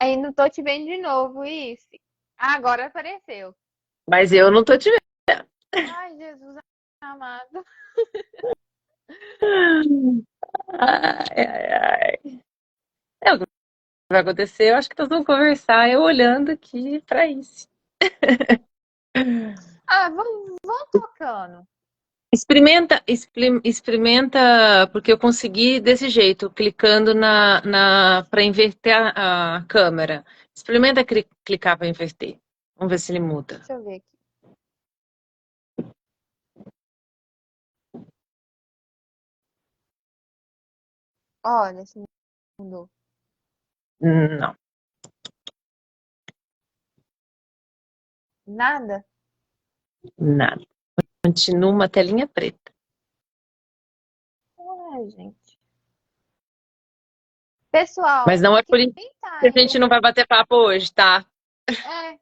Aí não tô te vendo de novo, isso. Ah, agora apareceu. Mas eu não tô te Ai, Jesus amado. vendo. Ai, ai, ai. É o que vai acontecer. Eu acho que nós vamos conversar, eu olhando aqui pra isso. Ah, vamos tocando. Experimenta, porque eu consegui desse jeito, clicando para inverter a câmera. Experimenta clicar para inverter. Vamos ver se ele muda. Deixa eu ver aqui. Olha, se mudou. Não, Nada? nada. Continua uma telinha preta. Ai, gente. Pessoal, Mas não é por isso quem tá que a aí? gente não vai bater papo hoje, tá? É,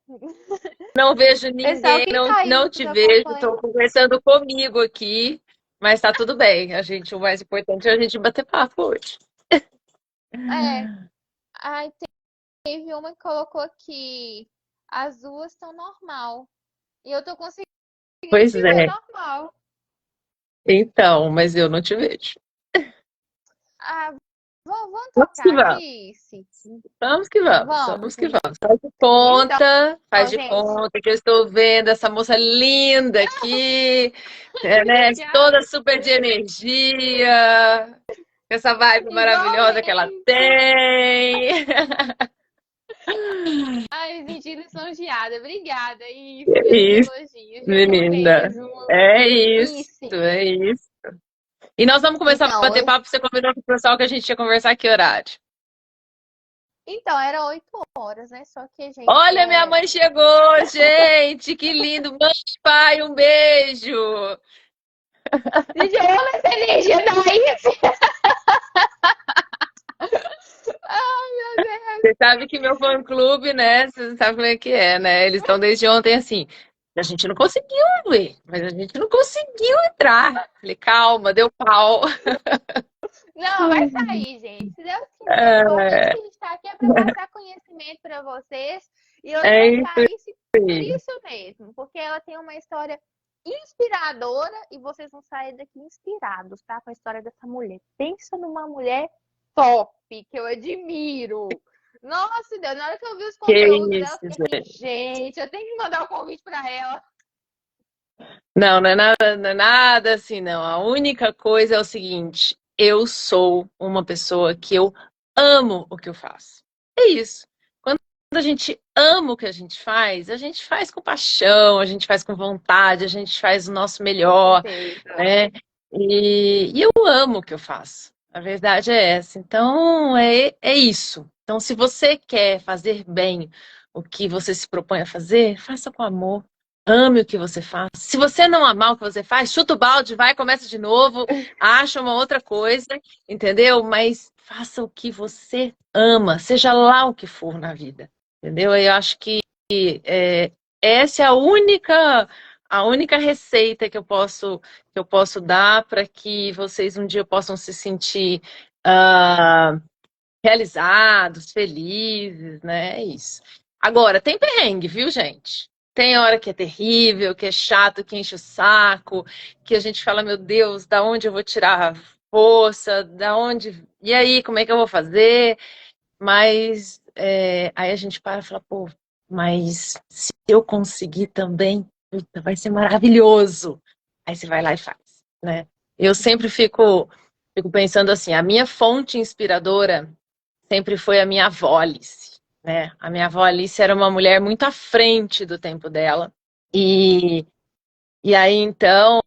Não vejo pessoal, ninguém, quem não, tá aí não nos te vejo, estou acompanhando? conversando comigo aqui, mas tá tudo bem. O mais importante é a gente bater papo hoje. É, ai, teve uma que colocou aqui. As duas estão normal. E eu tô conseguindo Pois te ver é, normal. então, mas eu não te vejo. Ah, vamos Vamos que tocar vamos. aqui, Cici. Vamos que vamos, Vamos. vamos que vamos. Então, Faz de gente. conta que eu estou vendo essa moça linda aqui, né? Obrigada. Toda super de energia, essa vibe maravilhosa que ela Igualmente. tem. Ai, me senti lisonjeada. Obrigada, Is, É pelos isso, elogios. De amor menina. mesmo. É isso, Is. é isso. E nós vamos começar a Então, bater papo. Você combinou com o pessoal que a gente ia conversar que horário? era 8 horas, né? Só que a gente Olha, minha é. mãe chegou, gente, que lindo. Mãe, pai, um beijo. Gente, eu amo essa energia da Is. Ai, meu Deus. Você sabe que meu fã-clube, né? Você sabe como é que é, né? Eles estão desde ontem assim. A gente não conseguiu ver, mas a gente não conseguiu entrar. Falei, calma, deu pau. Não, vai sair, gente. Se Deus quiser. O importante é É, que a gente está aqui é para passar conhecimento para vocês. E eu é trouxe isso a Alice por aí. isso mesmo. Porque ela tem uma história inspiradora e vocês vão sair daqui inspirados, tá? Com a história dessa mulher. Pensa numa mulher top, que eu admiro. Nossa, Deus, na hora que eu vi os Que conteúdos dela, eu isso, fiquei assim, gente. gente, eu tenho que mandar um convite para ela. Não, não é nada assim, não. A única coisa é o seguinte: eu sou uma pessoa que eu amo o que eu faço. É isso. Quando a gente ama o que a gente faz com paixão, a gente faz com vontade, a gente faz o nosso Com melhor, certeza. né? E eu amo o que eu faço. A verdade é essa. Então, é isso. Então, se você quer fazer bem o que você se propõe a fazer, faça com amor. Ame o que você faz. Se você não amar o que você faz, chuta o balde, vai, começa de novo, acha uma outra coisa, entendeu? Mas faça o que você ama, seja lá o que for na vida, entendeu? Eu acho que é, essa é a única receita que eu posso dar para que vocês um dia possam se sentir ah, realizados, felizes, né? É isso. Agora, tem perrengue, viu, gente? Tem hora que é terrível, que é chato, que enche o saco, que a gente fala, meu Deus, da onde eu vou tirar a força, da onde. E aí, como é que eu vou fazer? Mas aí a gente para e fala, pô, mas se eu conseguir também, puta, vai ser maravilhoso. Aí você vai lá e faz, né? Eu sempre fico pensando assim, a minha fonte inspiradora sempre foi a minha avó Alice, né? A minha avó Alice era uma mulher muito à frente do tempo dela. E, e aí, então,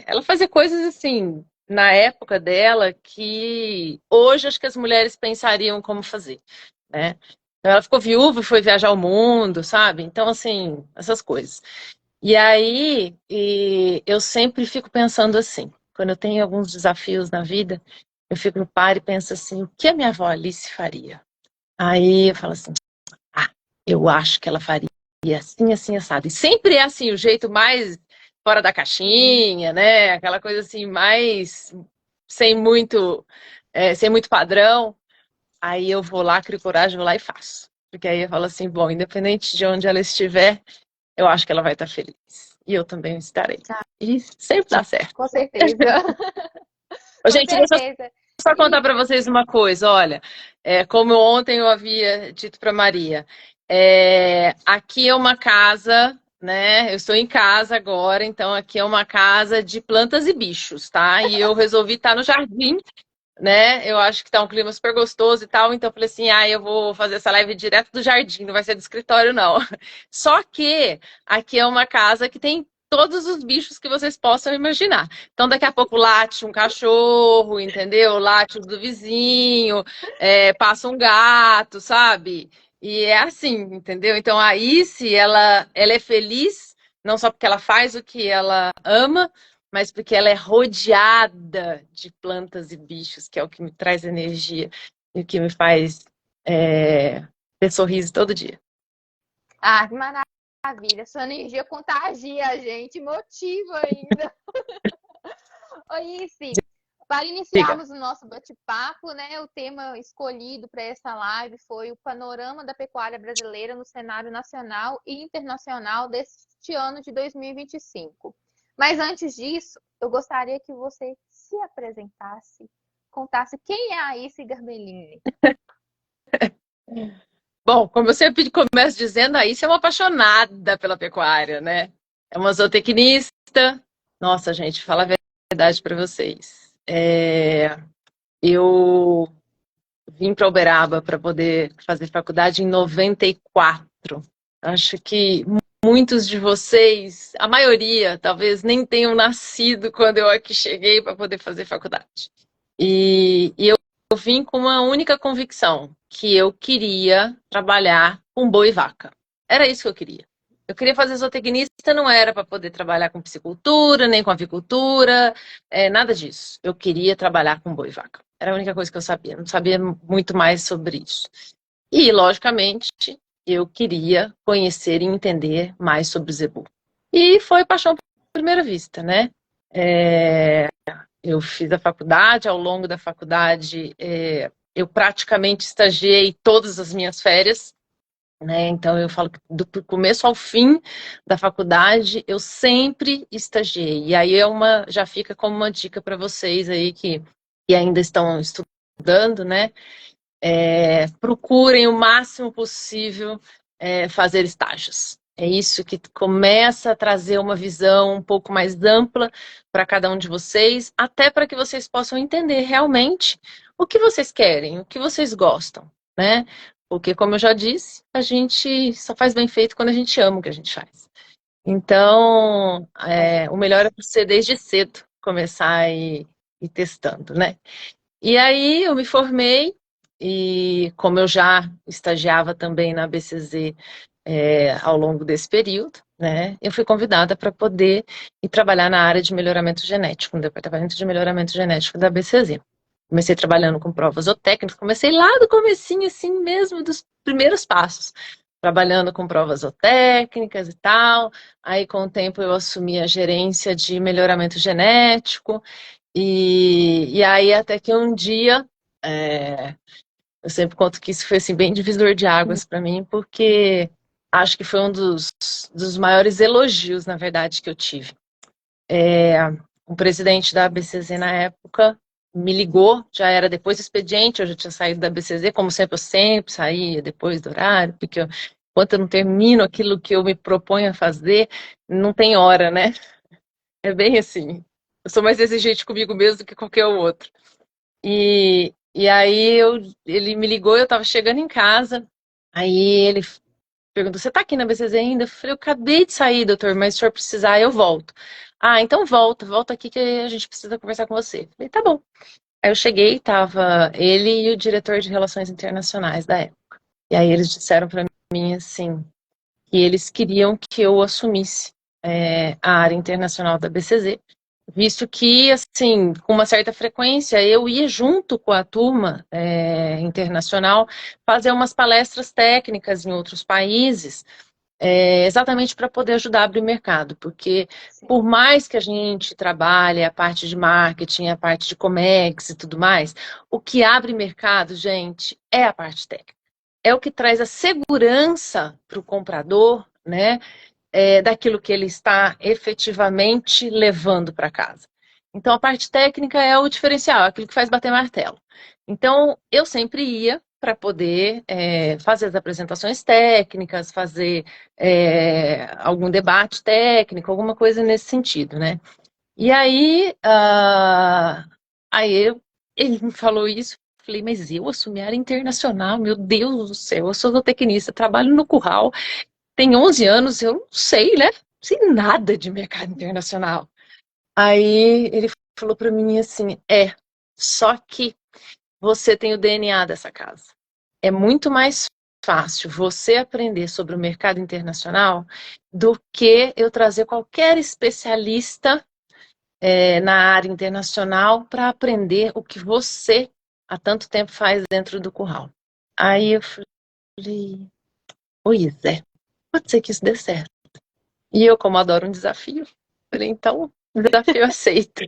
ela fazia coisas assim, na época dela, que hoje acho que as mulheres pensariam como fazer, né? Então, ela ficou viúva e foi viajar o mundo, sabe? Então, assim, essas coisas. E aí, eu sempre fico pensando assim, quando eu tenho alguns desafios na vida, eu fico no par e penso assim, o que a minha avó Alice faria? Aí eu falo assim, ah, eu acho que ela faria assim, assim, assado. E sempre é assim, o jeito mais fora da caixinha, né? Aquela coisa assim, mais sem muito, sem muito padrão. aí eu vou lá, crio coragem, vou lá e faço. Porque aí eu falo assim, bom, independente de onde ela estiver, eu acho que ela vai estar feliz. E eu também estarei. Tá, E sempre dá certo. com certeza. Ô, Com gente, deixa eu certeza. só contar E para vocês uma coisa. Olha, como ontem eu havia dito para Maria, aqui é uma casa, né? Eu estou em casa agora, então aqui é uma casa de plantas e bichos, tá? E eu resolvi estar no jardim, né? Eu acho que tá um clima super gostoso e tal, então eu falei assim, eu vou fazer essa live direto do jardim, não vai ser do escritório, não. Só que aqui é uma casa que tem todos os bichos que vocês possam imaginar. Então, daqui a pouco late um cachorro, entendeu? Late o do vizinho, passa um gato, sabe? E é assim, entendeu? Então, a Ici, ela é feliz, não só porque ela faz o que ela ama, mas porque ela é rodeada de plantas e bichos, que é o que me traz energia e o que me faz ter sorriso todo dia. que maravilha. Sua energia contagia a gente, motiva ainda. Oi, Isi, para Diga. iniciarmos o nosso bate-papo, né, o tema escolhido para essa live foi o panorama da pecuária brasileira no cenário nacional e internacional deste ano de 2025. Mas antes disso, eu gostaria que você se apresentasse, contasse quem é a Isi Garbellini. Bom, como eu sempre começo dizendo, a Ici é uma apaixonada pela pecuária, né? É uma zootecnista. Nossa, gente, fala a verdade para vocês. Eu vim para Uberaba para poder fazer faculdade em 94. Acho que muitos de vocês, a maioria, talvez nem tenham nascido quando eu aqui cheguei para poder fazer faculdade. E eu vim com uma única convicção, que eu queria trabalhar com boi e vaca. Era isso que eu queria. Eu queria fazer zootecnista, não era para poder trabalhar com piscicultura, nem com avicultura, nada disso. Eu queria trabalhar com boi e vaca. Era a única coisa que eu sabia. Não sabia muito mais sobre isso. E, logicamente, eu queria conhecer e entender mais sobre o zebu. E foi paixão à primeira vista, né? Eu fiz a faculdade, ao longo da faculdade, eu praticamente estagiei todas as minhas férias, né? Então eu falo que do começo ao fim da faculdade eu sempre estagiei. E aí já fica como uma dica para vocês aí que ainda estão estudando, né? Procurem o máximo possível fazer estágios. É isso que começa a trazer uma visão um pouco mais ampla para cada um de vocês, até para que vocês possam entender realmente o que vocês querem, o que vocês gostam, né? Porque, como eu já disse, a gente só faz bem feito quando a gente ama o que a gente faz. Então, o melhor é você desde cedo começar a ir testando, né? E aí eu me formei e como eu já estagiava também na BCZ ao longo desse período, né, eu fui convidada para poder ir trabalhar na área de melhoramento genético, no departamento de melhoramento genético da BCZ. Comecei trabalhando com provas zootécnicas, comecei lá do comecinho, assim mesmo, dos primeiros passos, trabalhando com provas zootécnicas e tal. Aí, com o tempo, eu assumi a gerência de melhoramento genético, e aí até que um dia, eu sempre conto que isso foi assim, bem divisor de águas para mim, porque acho que foi um dos maiores elogios, na verdade, que eu tive. O presidente da BCZ na época me ligou, já era depois do expediente, eu já tinha saído da BCZ, como sempre, eu sempre saía depois do horário, porque enquanto eu não termino aquilo que eu me proponho a fazer, não tem hora, né? É bem assim. Eu sou mais exigente comigo mesmo do que qualquer outro. E aí ele me ligou, eu estava chegando em casa, aí ele perguntou, você está aqui na BCZ ainda? Eu falei, eu acabei de sair, doutor, mas se o senhor precisar, eu volto. Ah, então volta aqui que a gente precisa conversar com você. Eu falei, tá bom. Aí eu cheguei, tava ele e o diretor de Relações Internacionais da época. E aí eles disseram para mim, assim, que eles queriam que eu assumisse a área internacional da BCZ, visto que, assim, com uma certa frequência, eu ia junto com a turma internacional fazer umas palestras técnicas em outros países, exatamente para poder ajudar a abrir mercado, porque Sim. por mais que a gente trabalhe a parte de marketing, a parte de Comex e tudo mais, o que abre mercado, gente, é a parte técnica. É o que traz a segurança para o comprador, né, daquilo que ele está efetivamente levando para casa. Então, a parte técnica é o diferencial, aquilo que faz bater martelo. Então, eu sempre ia para poder fazer as apresentações técnicas, fazer algum debate técnico, alguma coisa nesse sentido, né? E aí, ele me falou isso, falei, mas eu assumi a área internacional, meu Deus do céu, eu sou zootecnista, trabalho no curral, tem 11 anos, eu não sei, né? Não sei nada de mercado internacional. Aí ele falou para mim assim, só que você tem o DNA dessa casa. É muito mais fácil você aprender sobre o mercado internacional do que eu trazer qualquer especialista na área internacional para aprender o que você há tanto tempo faz dentro do curral. Aí eu falei, pois é, pode ser que isso dê certo. E eu, como adoro um desafio, falei, então, desafio aceito.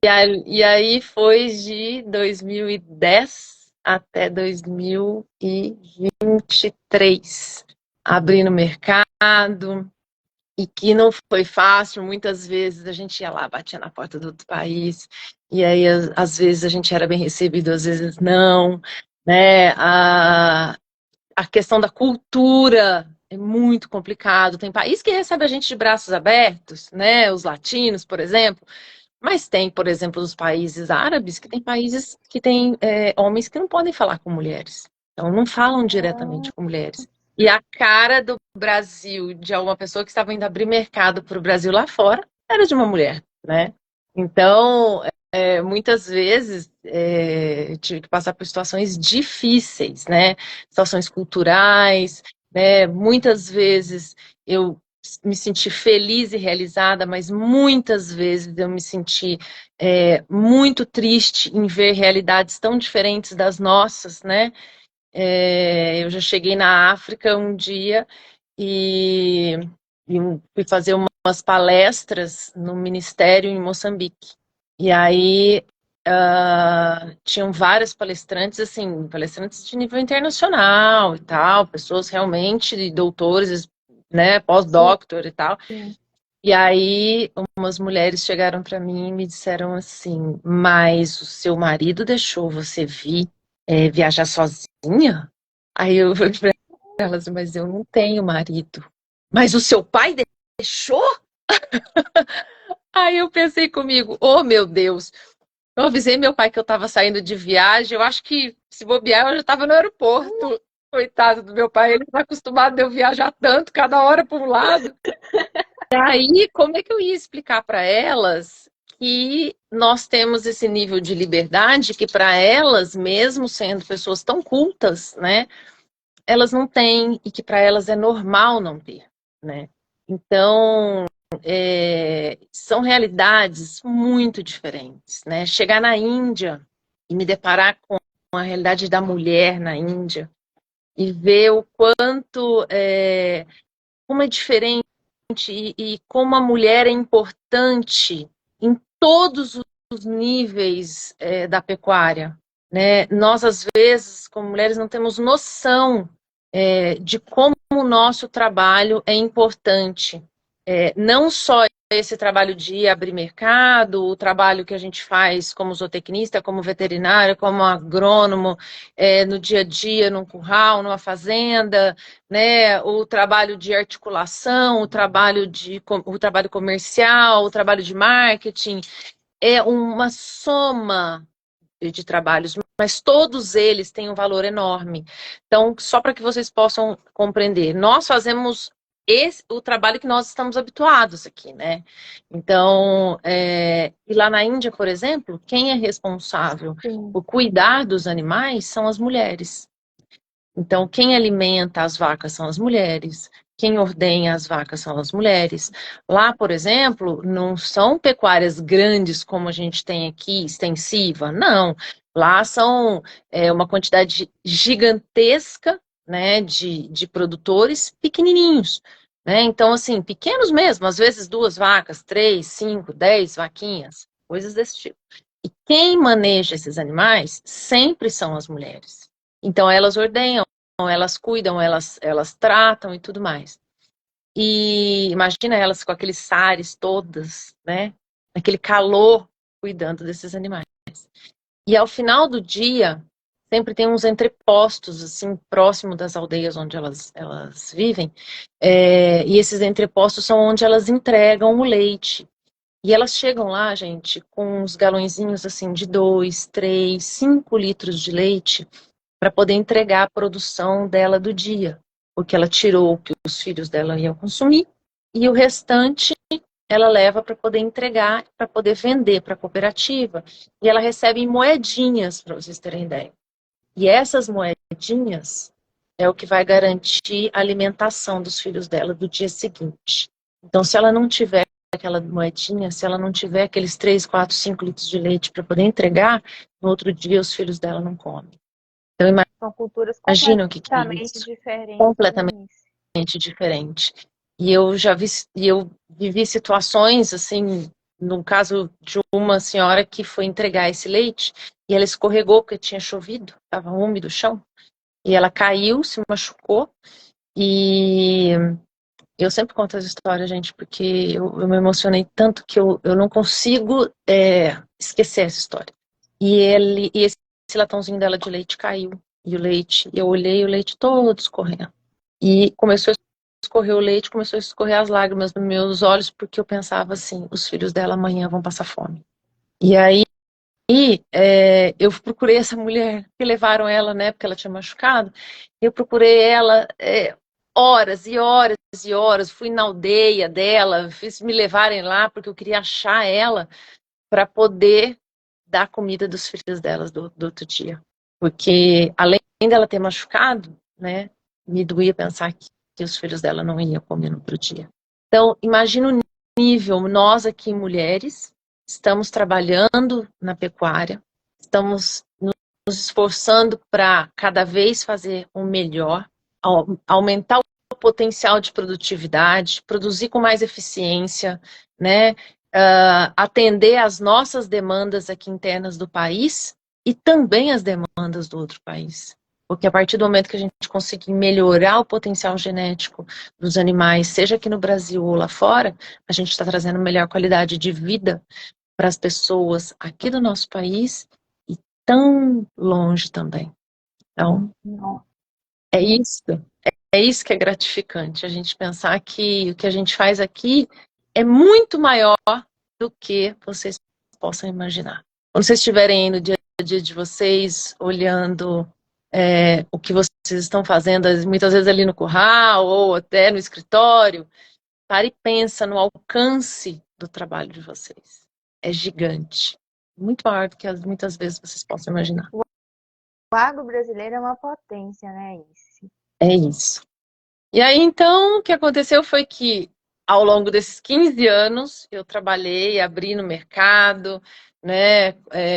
E aí foi de 2010 até 2023, abrindo mercado, e que não foi fácil, muitas vezes a gente ia lá, batia na porta do outro país, e aí às vezes a gente era bem recebido, às vezes não, né? A questão da cultura é muito complicado. Tem país que recebe a gente de braços abertos, né? Os latinos, por exemplo. Mas tem, por exemplo, os países árabes, que tem países que têm homens que não podem falar com mulheres. Então, não falam diretamente com mulheres. E a cara do Brasil, de uma pessoa que estava indo abrir mercado para o Brasil lá fora, era de uma mulher, né? Então, muitas vezes tive que passar por situações difíceis, né? Situações culturais, né? Muitas vezes eu me senti feliz e realizada, mas muitas vezes eu me senti muito triste em ver realidades tão diferentes das nossas, né? Eu já cheguei na África um dia e, e fui fazer umas palestras no ministério em Moçambique. E aí tinham várias palestrantes, assim, palestrantes de nível internacional e tal, pessoas realmente doutores, né, Sim, pós-doctor e tal. sim. E aí umas mulheres chegaram para mim e me disseram assim, mas o seu marido deixou você vir viajar sozinha? Aí eu falei para elas, mas eu não tenho marido. Mas o seu pai deixou? Aí eu pensei comigo, oh meu Deus, eu avisei meu pai que eu estava saindo de viagem. Eu acho que, se bobear, eu já estava no aeroporto. Coitado do meu pai, ele está acostumado a eu viajar tanto, cada hora para um lado. Aí, como é que eu ia explicar para elas que nós temos esse nível de liberdade que, para elas, mesmo sendo pessoas tão cultas, né, elas não têm e que para elas é normal não ter, né? Então, são realidades muito diferentes, né? Chegar na Índia e me deparar com a realidade da mulher na Índia e ver o quanto como é diferente e como a mulher é importante em todos os níveis da pecuária, né? Nós, às vezes, como mulheres, não temos noção de como o nosso trabalho é importante. Não só esse trabalho de abrir mercado, o trabalho que a gente faz como zootecnista, como veterinário, como agrônomo, no dia a dia, num curral, numa fazenda, né? O trabalho de articulação, o trabalho comercial, o trabalho de marketing, é uma soma de trabalhos, mas todos eles têm um valor enorme. Então, só para que vocês possam compreender, nós fazemos o trabalho que nós estamos habituados aqui, né? Então, e lá na Índia, por exemplo, quem é responsável Sim. por cuidar dos animais são as mulheres. Então, quem alimenta as vacas são as mulheres, quem ordenha as vacas são as mulheres. Lá, por exemplo, não são pecuárias grandes como a gente tem aqui, extensiva, não. Lá são uma quantidade gigantesca, né, de produtores pequenininhos, né? Então, assim, pequenos mesmo, às vezes 2 vacas, 3, 5, 10 vaquinhas, coisas desse tipo. E quem maneja esses animais sempre são as mulheres. Então, elas ordenham, elas cuidam, elas tratam e tudo mais. E imagina elas com aqueles sares todas, né? Aquele calor cuidando desses animais. E ao final do dia, sempre tem uns entrepostos, assim, próximo das aldeias onde elas vivem. E esses entrepostos são onde elas entregam o leite. E elas chegam lá, gente, com uns galõezinhos, assim, de 2, 3, 5 litros de leite para poder entregar a produção dela do dia. Porque ela tirou o que os filhos dela iam consumir e o restante ela leva para poder entregar, para poder vender para a cooperativa. E ela recebe em moedinhas, para vocês terem ideia. E essas moedinhas é o que vai garantir a alimentação dos filhos dela do dia seguinte. Então, se ela não tiver aquela moedinha, se ela não tiver aqueles 3, 4, 5 litros de leite para poder entregar, no outro dia os filhos dela não comem. Então, São culturas imagina o que é completamente isso. diferentes, Completamente né? diferente. E eu vivi situações assim, no caso de uma senhora que foi entregar esse leite e ela escorregou porque tinha chovido, estava úmido o chão, e ela caiu, se machucou. E eu sempre conto essa história, gente, porque eu me emocionei tanto que eu não consigo esquecer essa história. E esse latãozinho dela de leite caiu. E o leite, eu olhei o leite todo escorrendo. E começou a escorrer o leite, começou a escorrer as lágrimas nos meus olhos, porque eu pensava assim, os filhos dela amanhã vão passar fome. E aí, eu procurei essa mulher, que levaram ela, né, porque ela tinha machucado, eu procurei ela horas e horas e horas, fui na aldeia dela, fiz me levarem lá, porque eu queria achar ela para poder dar comida dos filhos delas do outro dia. Porque, além dela ter machucado, né, me doía pensar que os filhos dela não iam comer no outro dia. Então, imagina o nível, nós aqui, mulheres, estamos trabalhando na pecuária, estamos nos esforçando para cada vez fazer o melhor, aumentar o potencial de produtividade, produzir com mais eficiência, né? Atender às nossas demandas aqui internas do país e também as demandas do outro país. Porque a partir do momento que a gente conseguir melhorar o potencial genético dos animais, seja aqui no Brasil ou lá fora, a gente está trazendo melhor qualidade de vida para as pessoas aqui do nosso país e tão longe também. Então, é isso. É isso que é gratificante, a gente pensar que o que a gente faz aqui é muito maior do que vocês possam imaginar. Quando vocês estiverem aí no dia a dia de vocês, olhando o que vocês estão fazendo, muitas vezes ali no curral ou até no escritório, pare e pensa no alcance do trabalho de vocês. É gigante. Muito maior do que muitas vezes vocês possam imaginar. O agro brasileiro é uma potência, né, isso? É isso. E aí, então, o que aconteceu foi que, ao longo desses 15 anos, eu trabalhei, abri no mercado, né,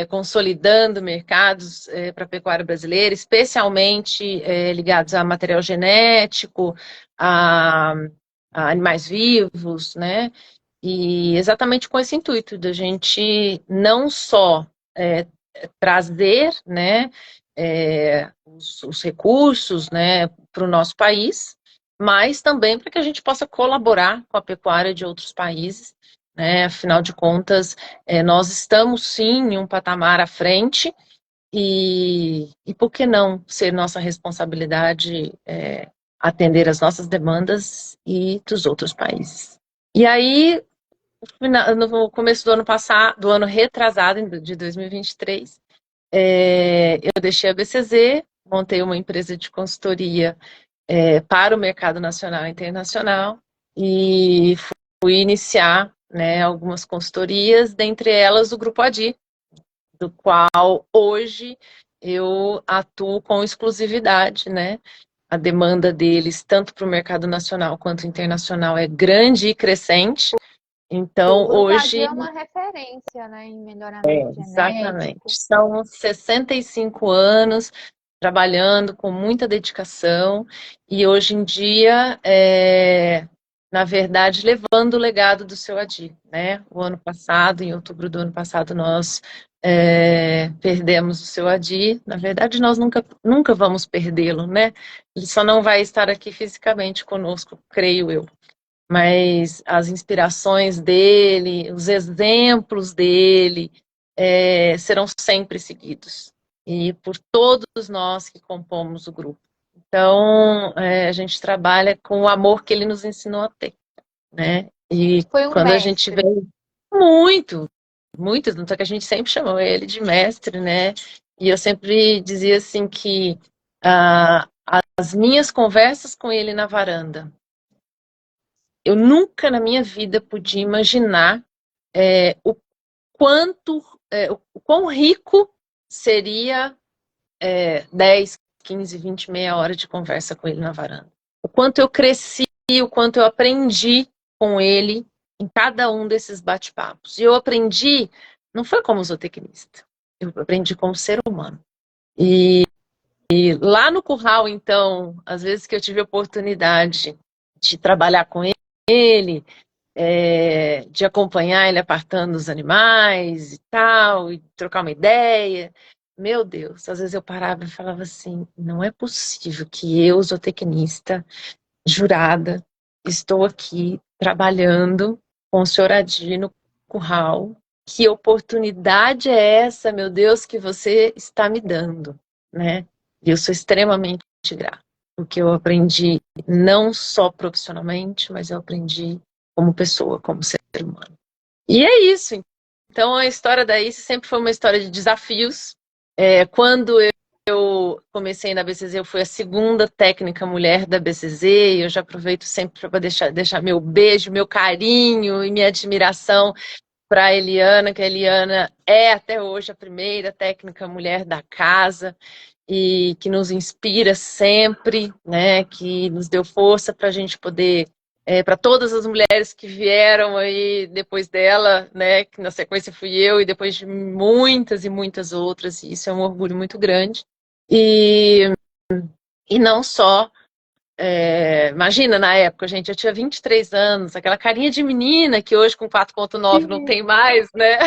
consolidando mercados para a pecuária brasileira, especialmente ligados a material genético, a, a animais vivos, né, e exatamente com esse intuito da gente não só trazer, né, os recursos, né, para o nosso país, mas também para que a gente possa colaborar com a pecuária de outros países, né? Afinal de contas, nós estamos sim em um patamar à frente e por que não ser nossa responsabilidade atender as nossas demandas e dos outros países? E aí, no começo do ano passado, do ano retrasado, de 2023, eu deixei a BCZ, montei uma empresa de consultoria para o mercado nacional e internacional e fui iniciar, né, algumas consultorias, dentre elas o Grupo Adi, do qual hoje eu atuo com exclusividade, né? A demanda deles, tanto para o mercado nacional quanto internacional, é grande e crescente. Então, O Grupo AD hoje, é uma referência, né, em melhoramento exatamente, genético. são 65 anos trabalhando com muita dedicação e hoje em dia, na verdade, levando o legado do seu Adi, né? O ano passado, em outubro do ano passado, nós perdemos o seu Adi. Na verdade, nós nunca vamos perdê-lo, né? Ele só não vai estar aqui fisicamente conosco, creio eu. Mas as inspirações dele, os exemplos dele, serão sempre seguidos. E por todos nós que compomos o grupo. Então, a gente trabalha com o amor que ele nos ensinou a ter, né? E Foi um quando a gente vê mestre. muito, tanto é que a gente sempre chamou ele de mestre, né? E eu sempre dizia assim que as minhas conversas com ele na varanda, eu nunca na minha vida podia imaginar o quão rico seria 10, 15, 20, meia hora de conversa com ele na varanda. O quanto eu cresci, o quanto eu aprendi com ele em cada um desses bate-papos. E eu aprendi, não foi como zootecnista, eu aprendi como ser humano. E lá no curral, então, às vezes que eu tive a oportunidade de trabalhar com ele, de acompanhar ele apartando os animais e tal, e trocar uma ideia. Meu Deus, às vezes eu parava e falava assim, não é possível que eu, zootecnista, jurada, estou aqui trabalhando com o senhor Adi no curral. Que oportunidade é essa, meu Deus, que você está me dando, né? E eu sou extremamente grata, porque eu aprendi não só profissionalmente, mas eu aprendi como pessoa, como ser humano. E é isso. Então, a história da Ice sempre foi uma história de desafios. Quando eu comecei na BCZ, eu fui a segunda técnica mulher da BCZ, e eu já aproveito sempre para deixar meu beijo, meu carinho e minha admiração para a Eliana, que a Eliana é até hoje a primeira técnica mulher da casa e que nos inspira sempre, né? Que nos deu força para a gente poder, para todas as mulheres que vieram aí depois dela, né? Que na sequência fui eu e depois de muitas e muitas outras, e isso é um orgulho muito grande. E não só imagina, na época, gente, eu tinha 23 anos, aquela carinha de menina que hoje com 4,9 não tem mais, né?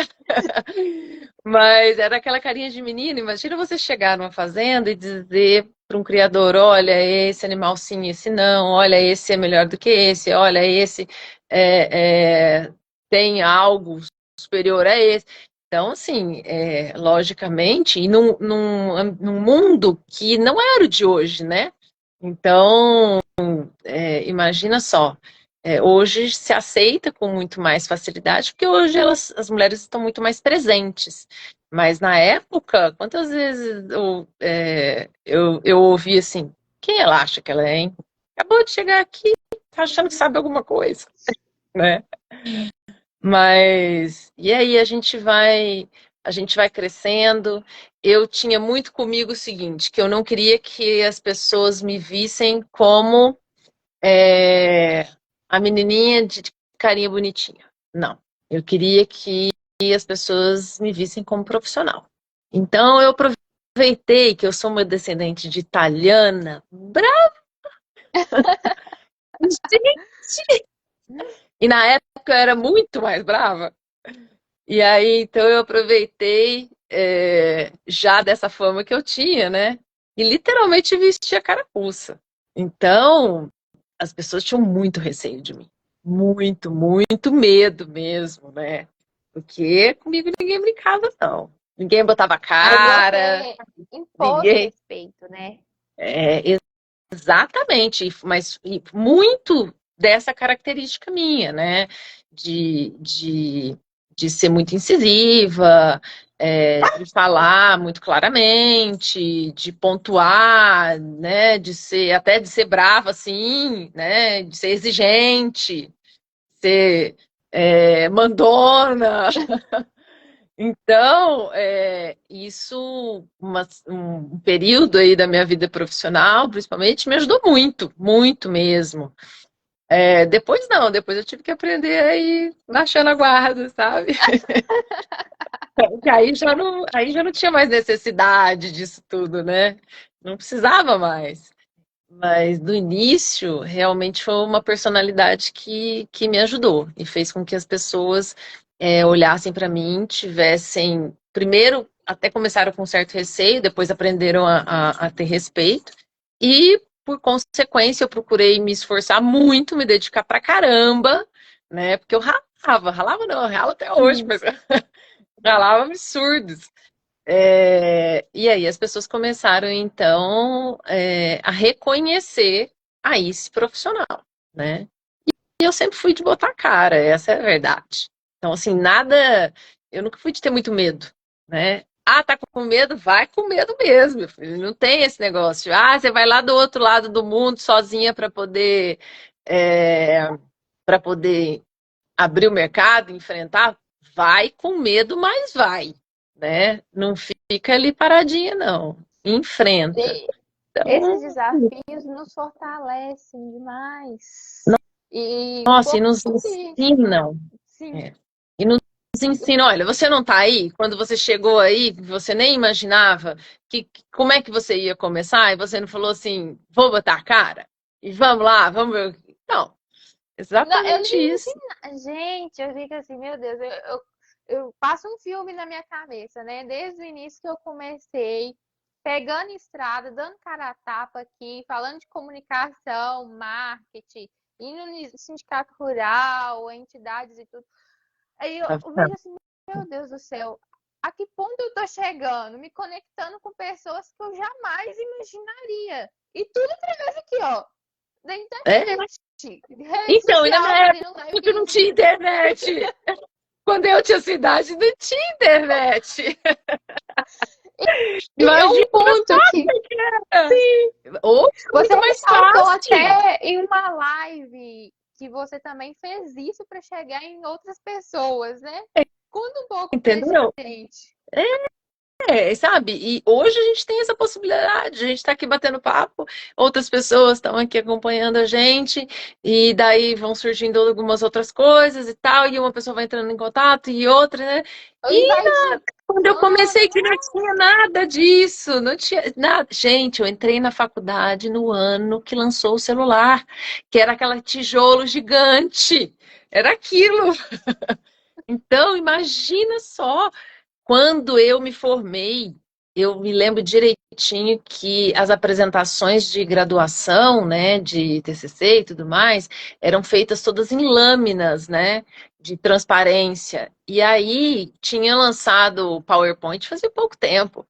Mas era aquela carinha de menina. Imagina você chegar numa fazenda e dizer para um criador, olha, esse animal sim, esse não, olha, esse é melhor do que esse, olha, esse tem algo superior a esse. Então, assim, logicamente, e num mundo que não era o de hoje, né? Então, imagina só, hoje se aceita com muito mais facilidade, porque hoje as mulheres estão muito mais presentes. Mas na época, quantas vezes eu ouvi assim, quem ela acha que ela é, hein? Acabou de chegar aqui, tá achando que sabe alguma coisa, né? Mas, e aí a gente vai crescendo. Eu tinha muito comigo o seguinte, que eu não queria que as pessoas me vissem como a menininha de carinha bonitinha. Não. Eu queria que as pessoas me vissem como profissional. Então, eu aproveitei que eu sou uma descendente de italiana. Brava! Gente! E na época eu era muito mais brava. E aí, então, eu aproveitei já dessa fama que eu tinha, né? E literalmente vesti a carapuça. Então, as pessoas tinham muito receio de mim. Muito, muito medo mesmo, né? Porque comigo ninguém brincava, não. Ninguém botava Aí cara, você impôs ninguém. respeito, né? É, exatamente, mas muito dessa característica minha, né? De ser muito incisiva, de falar muito claramente, de pontuar, né? Até de ser brava, assim, né? De ser exigente, ser mandona. Então, isso, um período aí da minha vida profissional, principalmente, me ajudou muito, muito mesmo. Depois não, depois eu tive que aprender a ir baixando a guarda, sabe? Que aí já não tinha mais necessidade disso tudo, né? não precisava mais. Mas no início, realmente foi uma personalidade que me ajudou e fez com que as pessoas olhassem para mim, tivessem, primeiro, até começaram com certo receio, depois aprenderam a ter respeito, e por consequência, eu procurei me esforçar muito, me dedicar pra caramba, né? Porque eu ralava não, eu ralo até hoje, Sim. mas ralava absurdos. E aí as pessoas começaram, então, a reconhecer a ICE profissional, né? E eu sempre fui de botar a cara, essa é a verdade. Então, assim, nada. Eu nunca fui de ter muito medo, né? Ah, tá com medo? Vai com medo mesmo, meu filho. Não tem esse negócio. Ah, você vai lá do outro lado do mundo sozinha é, para poder abrir o mercado, enfrentar. Vai com medo, mas vai, né? Não fica ali paradinha, não. Enfrenta. E esses Então, desafios nos fortalecem demais. E nossa, e por nos isso, ensinam. sim. É. E nos ensina, olha, você não tá aí? Quando você chegou aí, você nem imaginava como é que você ia começar, e você não falou assim, vou botar a cara? E vamos lá, vamos ver. Não, Não, eu exatamente nem isso. imagino. Gente, eu fico assim, meu Deus, eu passo um filme na minha cabeça, né? Desde o início que eu comecei, pegando estrada, dando cara a tapa aqui, falando de comunicação, marketing, indo no sindicato rural, entidades e tudo. Aí Tá eu vendo? vejo assim, meu Deus do céu, a que ponto eu tô chegando? Me conectando com pessoas que eu jamais imaginaria. E tudo através aqui, ó, da É, internet. Rede então, e na social, minha fazendo época que não live. tinha internet. Quando eu tinha cidade, não tinha internet. E é um Imagina ponto só que como é que era. Hoje é você muito mais ressaltou fácil. até em uma live que você também fez isso para chegar em outras pessoas, né? Conta um pouco pra Entendeu? gente. Sabe? E hoje a gente tem essa possibilidade, a gente está aqui batendo papo, outras pessoas estão aqui acompanhando a gente, e daí vão surgindo algumas outras coisas e tal, e uma pessoa vai entrando em contato e outra, né? E E vai quando eu indicando, comecei né? que não tinha nada disso, não tinha nada. Gente, eu entrei na faculdade no ano que lançou o celular, que era aquele tijolo gigante, era aquilo. Então, imagina só. Quando eu me formei, eu me lembro direitinho que as apresentações de graduação, né, de TCC e tudo mais, eram feitas todas em lâminas, né, de transparência. E aí tinha lançado o PowerPoint fazia pouco tempo.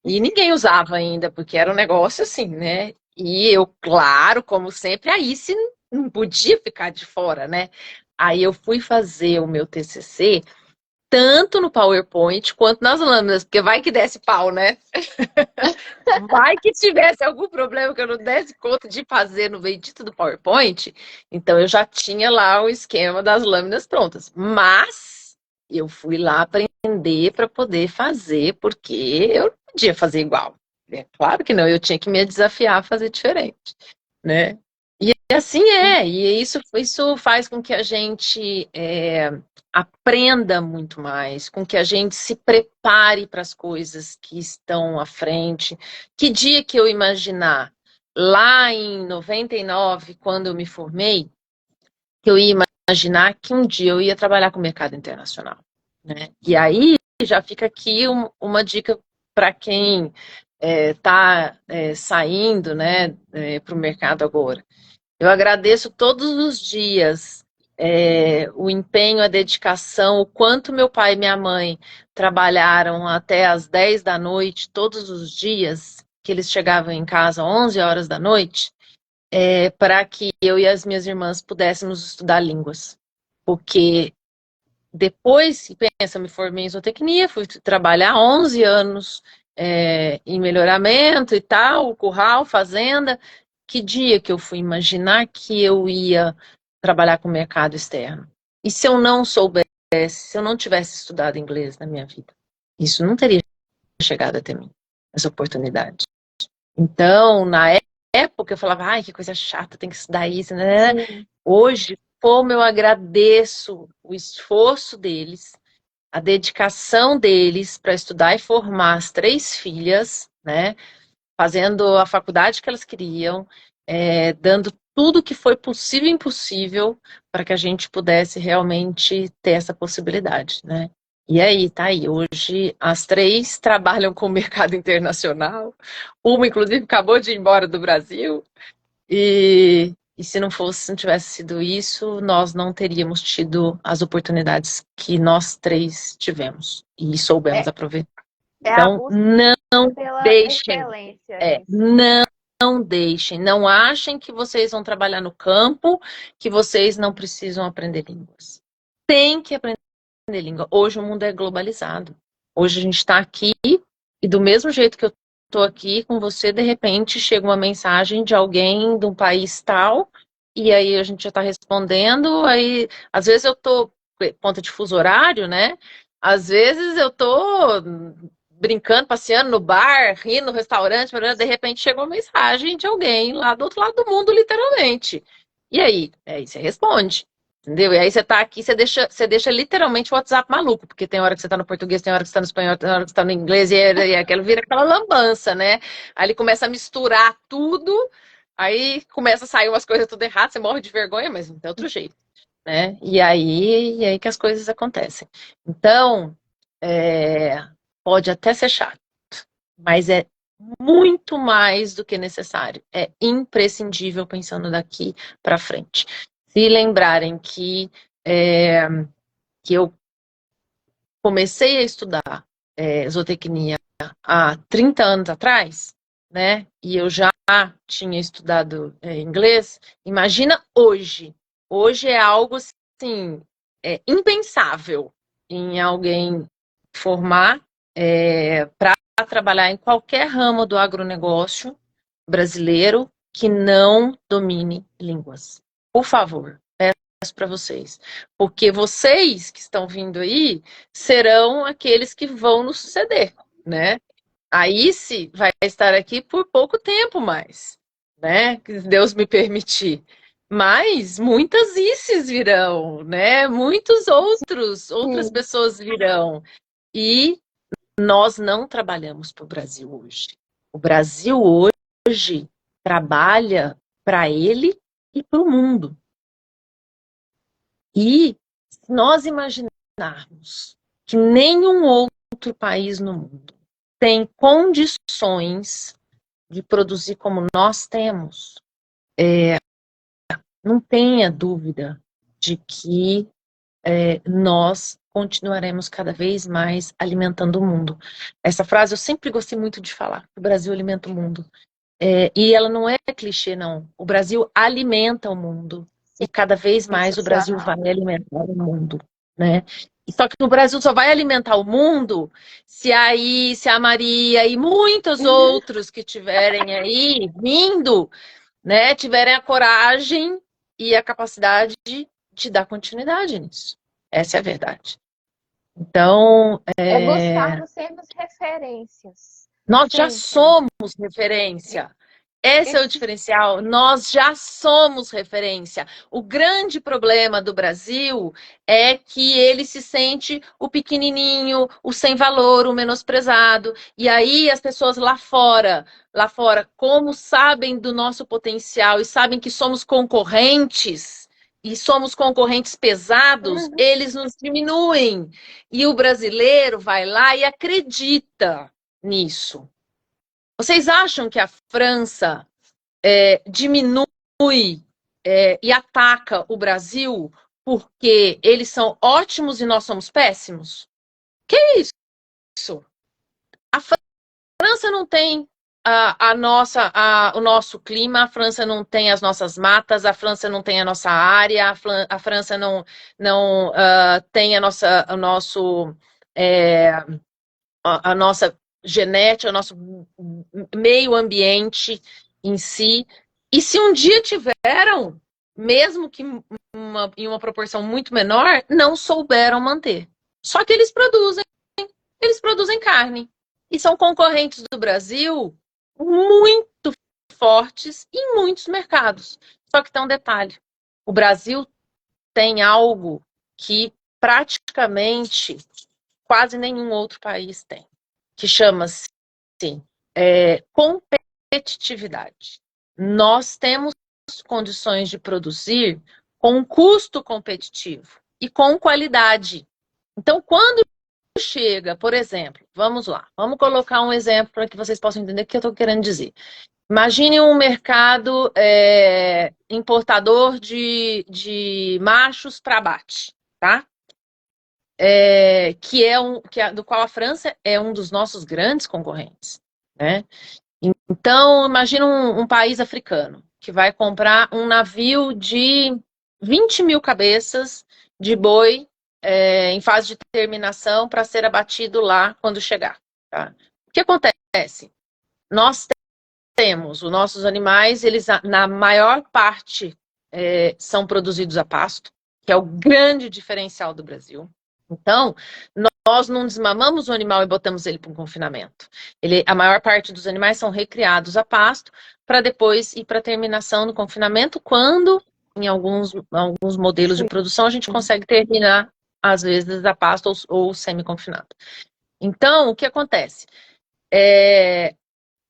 E ninguém usava ainda, porque era um negócio assim, né? E eu, claro, como sempre, aí se não podia ficar de fora, né? Aí eu fui fazer o meu TCC tanto no PowerPoint quanto nas lâminas, porque vai que desse pau, né? Vai que tivesse algum problema que eu não desse conta de fazer no bendito do PowerPoint, então eu já tinha lá o esquema das lâminas prontas. Mas eu fui lá aprender para poder fazer, porque eu não podia fazer igual. É claro que não, eu tinha que me desafiar a fazer diferente, né? E assim e isso faz com que a gente aprenda muito mais, com que a gente se prepare para as coisas que estão à frente. Que dia que eu imaginar, lá em 99, quando eu me formei, que eu ia imaginar que um dia eu ia trabalhar com o mercado internacional, né? E aí já fica aqui uma dica para quem está saindo, né, para o mercado agora. Eu agradeço todos os dias o empenho, a dedicação, o quanto meu pai e minha mãe trabalharam até as 10 da noite, todos os dias, que eles chegavam em casa às 11 horas da noite, para que eu e as minhas irmãs pudéssemos estudar línguas. Porque depois, pensa, me formei em zootecnia, fui trabalhar 11 anos em melhoramento e tal, curral, fazenda. Que dia que eu fui imaginar que eu ia trabalhar com o mercado externo? E se eu não soubesse, se eu não tivesse estudado inglês na minha vida? Isso não teria chegado até mim, essa oportunidade. Então, na época, eu falava, ai, que coisa chata, tem que estudar isso, né? Sim. Hoje, como eu agradeço o esforço deles, a dedicação deles para estudar e formar as três filhas, né? fazendo a faculdade que elas queriam, dando tudo que foi possível e impossível para que a gente pudesse realmente ter essa possibilidade, né? E aí, tá aí. Hoje, as três trabalham com o mercado internacional. Uma, inclusive, acabou de ir embora do Brasil. E se não tivesse sido isso, nós não teríamos tido as oportunidades que nós três tivemos e soubemos É, aproveitar. é a Então, busca não pela deixem, excelência nisso. não deixem, não achem que vocês vão trabalhar no campo, que vocês não precisam aprender línguas. Tem que aprender língua. Hoje o mundo é globalizado. Hoje a gente está aqui e do mesmo jeito que eu estou aqui com você, de repente chega uma mensagem de alguém de um país tal e aí a gente já está respondendo. Aí às vezes eu estou conta de fuso horário, né? Às vezes eu estou brincando, passeando no bar, rindo no restaurante, de repente chega uma mensagem de alguém lá do outro lado do mundo, literalmente. E aí você responde. Entendeu? E aí você tá aqui, você deixa literalmente o WhatsApp maluco, porque tem hora que você tá no português, tem hora que você tá no espanhol, tem hora que você tá no inglês, e aquilo vira aquela lambança, né? Aí ele começa a misturar tudo, aí começa a sair umas coisas tudo errado, você morre de vergonha, mas não tem outro jeito, né? E aí que as coisas acontecem. Então, pode até ser chato, mas é muito mais do que necessário. É imprescindível pensando daqui para frente. Se lembrarem que eu comecei a estudar zootecnia há 30 anos atrás, né? E eu já tinha estudado inglês, imagina hoje. Hoje é algo assim, impensável em alguém formar para trabalhar em qualquer ramo do agronegócio brasileiro que não domine línguas. Por favor, peço para vocês. Porque vocês que estão vindo aí serão aqueles que vão nos suceder, né? A Ice vai estar aqui por pouco tempo mais, né? Que Deus me permitir. Mas muitas Ices virão, né? Outras Sim. pessoas virão. E nós não trabalhamos para o Brasil hoje. O Brasil hoje trabalha para ele e para o mundo. E se nós imaginarmos que nenhum outro país no mundo tem condições de produzir como nós temos, não tenha dúvida de que nós continuaremos cada vez mais alimentando o mundo. Essa frase eu sempre gostei muito de falar, o Brasil alimenta o mundo. E ela não é clichê, não. O Brasil alimenta o mundo. E cada vez mais o Brasil vai Sensacional. alimentar o mundo, né? E só que o Brasil só vai alimentar o mundo se a Maria e muitos outros que tiverem aí vindo, né, tiverem a coragem e a capacidade de dar continuidade nisso. Essa é a verdade. Então, É buscarmos sermos referências. nós já Sempre. somos referência. Esse é o Esse diferencial. Nós já somos referência. O grande problema do Brasil é que ele se sente o pequenininho, o sem valor, o menosprezado. E aí as pessoas lá fora, como sabem do nosso potencial e sabem que somos concorrentes e somos concorrentes pesados, Uhum. eles nos diminuem. E o brasileiro vai lá e acredita nisso. Vocês acham que a França diminui e ataca o Brasil porque eles são ótimos e nós somos péssimos? Que isso? A França não tem o nosso clima, a França não tem as nossas matas, a França não tem a nossa área, a França não tem o nosso, é, a nossa genética, o nosso meio ambiente em si. E se um dia tiveram, mesmo que em uma proporção muito menor, não souberam manter. Só que eles produzem carne. E são concorrentes do Brasil muito fortes em muitos mercados. Só que tem um detalhe: o Brasil tem algo que praticamente quase nenhum outro país tem, que chama-se competitividade. Nós temos condições de produzir com um custo competitivo e com qualidade. Então, quando chega, por exemplo, vamos lá, vamos colocar um exemplo para que vocês possam entender o que eu estou querendo dizer. Imagine um mercado importador de machos para abate, tá? Do qual a França é um dos nossos grandes concorrentes, né? Então, imagina um país africano que vai comprar um navio de 20 mil cabeças de boi em fase de terminação para ser abatido lá quando chegar. Tá? O que acontece? Nós temos os nossos animais, eles na maior parte são produzidos a pasto, que é o grande diferencial do Brasil. Então, nós não desmamamos o animal e botamos ele para um confinamento. A maior parte dos animais são recriados a pasto para depois ir para a terminação do confinamento, quando, em alguns modelos de produção, a gente consegue terminar, às vezes, a pasto ou semi-confinado. Então, o que acontece?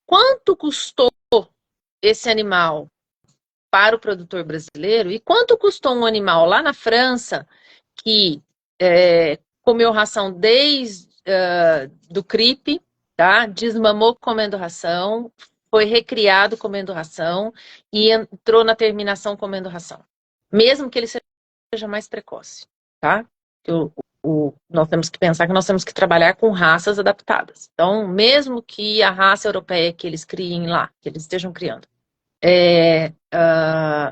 Quanto custou esse animal para o produtor brasileiro e quanto custou um animal lá na França que comeu ração desde do CRIP, tá? Desmamou comendo ração, foi recriado comendo ração e entrou na terminação comendo ração. Mesmo que ele seja mais precoce, tá? Nós temos que pensar que nós temos que trabalhar com raças adaptadas. Então, mesmo que a raça europeia que eles criem lá, que eles estejam criando,